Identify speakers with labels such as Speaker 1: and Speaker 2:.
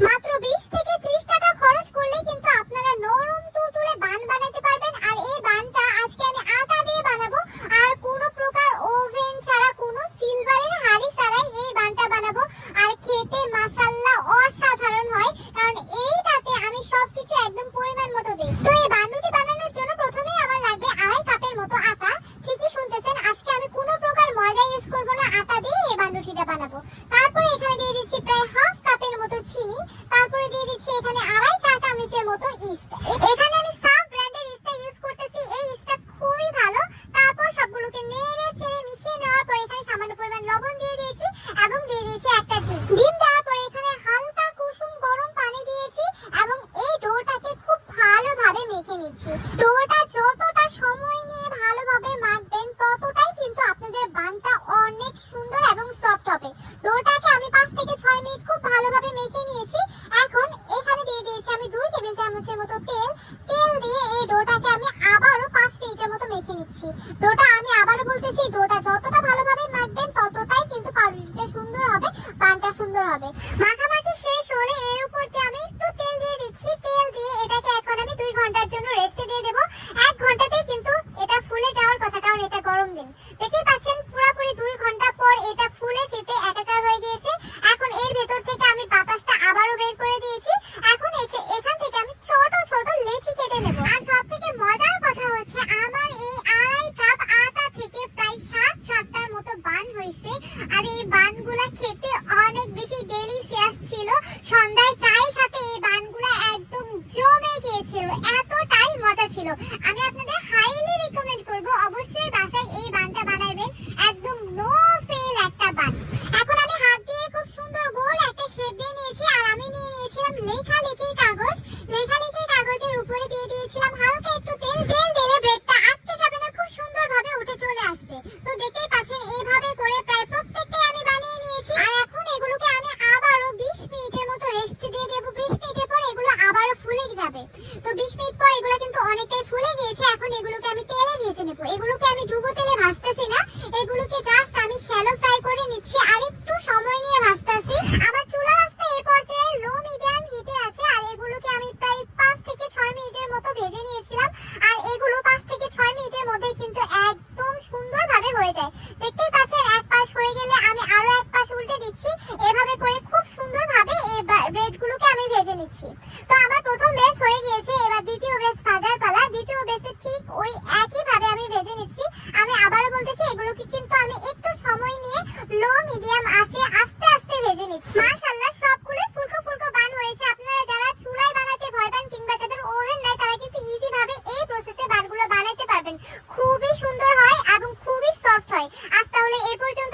Speaker 1: মাত্র 20 থেকে 30 টাকা খরচ করলে কিন্তু আপনারা নরম তুলতুলে বান বানাতে পারবেন। আর এই বানটা আজকে আমি আটা দিয়ে বানাবো, আর কোনো প্রকার ওভেন ছাড়া, কোনো সিলভারের হাঁড়ি ছাড়াই এই বানটা বানাবো। আর খেতে মাশাআল্লাহ অসাধারণ হয়, কারণ এইটাতে আমি সবকিছু একদম পরিমাণ মতো দিই। তো এই বানুটি বানানোর জন্য প্রথমেই আমার লাগবে 2.5 কাপের মতো আটা। ঠিকই শুনতেছেন, আজকে আমি কোনো প্রকার ময়দা ইউজ করব না, আটা দিয়ে এই বানুটিটা বানাবো। তারপরে এখানে দিয়ে দিচ্ছি প্রায় 1/2 কাপের মতো চিনি। তারপরে দিয়ে দিচ্ছি এখানে 2.5 চা চামচের মতো ইস্ট। এখানে আমি সাফ ব্র্যান্ডের ইস্টটা ইউজ করতেছি, এই ইস্টটা খুবই ভালো। তারপর সবগুলোকে নেড়ে চেড়ে মিশিয়ে নেওয়ার পর এখানে সামান্য পরিমাণ লবণ দিয়ে দিয়েছি এবং দিয়ে দিয়েছি একটা ডিম। ডিম দেওয়ার পরে এখানে হালকা কুসুম গরম পানি দিয়েছি এবং এই ডোটাকে খুব ভালোভাবে মেখে নিচ্ছি। ডোটা যতটা সময় নিয়ে ভালোভাবে মাখবেন ততটাই কিন্তু আপনাদের বানটা অনেক সুন্দর এবং সফট হবে। ডোটাকে আমি 5 থেকে 6 মিনিট খুব ভালোভাবে মেখে নিয়েছি। এখন এখানে দিয়ে দিয়েছি আমি 2 টেবিল চামচের মতো তেল। তেল দিয়ে এই ডোটাকে আমি আবারও 5 মিনিটের মতো মেখে নিচ্ছি। ডোটা আমি আবারও বলতেছি, ডোটা যতটা ভালোভাবে মাখবেন ততটাই কিন্তু পাউরুটিটা সুন্দর হবে, বানটা সুন্দর হবে। মাখামাখি শেষ হলে এর উপর দিয়ে আমি একটু তেল দিয়ে দিচ্ছি। তেল দিয়ে এটাকে এখন আমি 2 ঘন্টার জন্য রেস্টে দিয়ে দেবো। 1 ঘন্টাতেই কিন্তু এটা ফুলে যাওয়ার কথা, কারণ এটা গরম দিন। দেখতেই পাচ্ছেন পুরোপুরি 2 ঘন্টা পর এটা ফুলে ফেপে একাকার হয়ে গিয়েছে। এখন এর ভেতর থেকে আমি বাতাসটা আবারও বের করে দিয়েছি। এখন এখান থেকে আমি ছোট ছোট লেচি কেটে নেব। আর সবথেকে মজার কথা হচ্ছে, আমার এই 2.5 কাপ আটা থেকে প্রায় 7-8টার মতো বান হয়েছে। আর এই বানগুলা খেতে অনেক বেশি ডেলিশিয়াস ছিল। সন্ধ্যায় চায়ের সাথে এই বানগুলা একদম জমে গিয়েছিল, এতটাই মজা ছিল। আমি আপনাদের হাইলি রিকমেন্ড করব, অবশ্যই বাসায় এই বানটা বানাবেন, একদম নো ফেল একটা বান। এখন আমি হাত দিয়ে খুব সুন্দর গোল একটা শেপ দিয়ে নিয়েছি। আর আমি নিয়ে নিয়েছিলাম লেখালেখির কাগজ। লেখালেখির কাগজের উপরে দিয়ে দিয়েছিলাম হালকা একটু তেল। তেল দিলে ব্রেডটা আটকে যাবে না, খুব সুন্দরভাবে উঠে চলে আসবে। তো দেখতেই পাচ্ছেন এইভাবে করে প্রায় প্রত্যেকটাই আমি বানিয়ে নিয়েছি। আর এখন এগুলোকে আমি আবারও 20 মিনিটের মতো রেস্ট দিয়ে দেবো। 20 মিনিটের পর এগুলো আবারও ফুলে যাবে। তো 20 মিনিট পর এগুলো কিন্তু অনেকটাই ফুলে গিয়েছে। এখন এগুলোকে আমি তেলে ভেজে নেব। এগুলোকে আমি ডুবো তেলে ভাজতেছি না, এগুলোকে জাস্ট আমি শ্যালো ফ্রাই করে নিচ্ছি। আর একটু সময় নিয়ে ভাজতেছি। আমার চুলার আঁচটা এই পর্যায়ে লো মিডিয়াম হিটে আছে। আর এগুলোকে আমি প্রায় 5 থেকে 6 মিনিটের মতো ভেজে নিয়েছিলাম। আর এগুলো 5 থেকে 6 মিনিটের মধ্যেই কিন্তু একদম সুন্দরভাবে হয়ে যায়। দেখতেই পাচ্ছেন, এক পাশ হয়ে গেলে আমি আরো এক পাশ উল্টে দিচ্ছি। এভাবে করে খুব সুন্দরভাবে এই ব্রেডগুলোকে আমি ভেজে নিচ্ছি। তো আমার প্রথম ব্যাচ হয়ে গিয়েছে, এবার দ্বিতীয় ব্যাচ ভাজার পালা। দ্বিতীয় ব্যাচে ঠিক ওই একইভাবে আমি ভেজে নিচ্ছি। আমি আবারও বলতেছি, এগুলোকে কিন্তু আমি একটু সময় নিয়ে লো মিডিয়াম আঁচে আস্তে আস্তে ভেজে নিচ্ছি। মাশাআল্লাহ সবগুলো ফুলকো ফুলকো বান হয়েছে। আপনারা যারা চুলায় বানাতে ভয় পান কিংবা যাদের ওভেন নাই, তারা কিন্তু ইজি ভাবে এই প্রসেসে বানগুলো বানাতে পারবেন। খুবই সুন্দর হয় এবং খুবই সফট হয়। আজ তাহলে এই পর্যন্ত